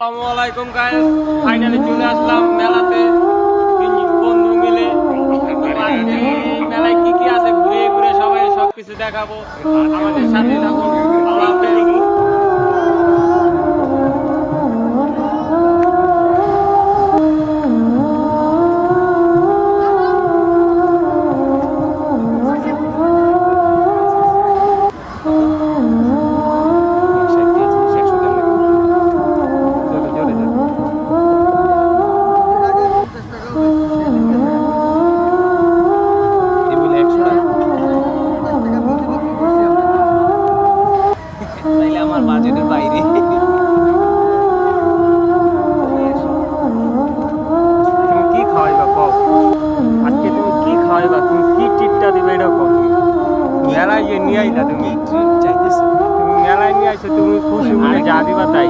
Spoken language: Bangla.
আসসালামুআলাইকুম গাইস, ফাইনালি চলে আসলাম মেলাতে তিন বন্ধু মিলে। তো আজকে এই মেলায় কি কি আছে ঘুরে ঘুরে সবাই সবকিছু দেখাবো। আমাদের সাথে থাকুন। আল্লাহ হাফেজ। তাইলে আমার বাজেটের বাইরে। তুমি কি খাওয়াইবা কও? আজকে তুমি কি খাওয়াইবা? তুমি কি টিপটা দিবে এটা কও? মেলায় নিয়ে আইলা তুমি চাইতেছি তুমি মেলায় নিয়ে আইছো, তুমি খুশি মনে যা দিবা তাই।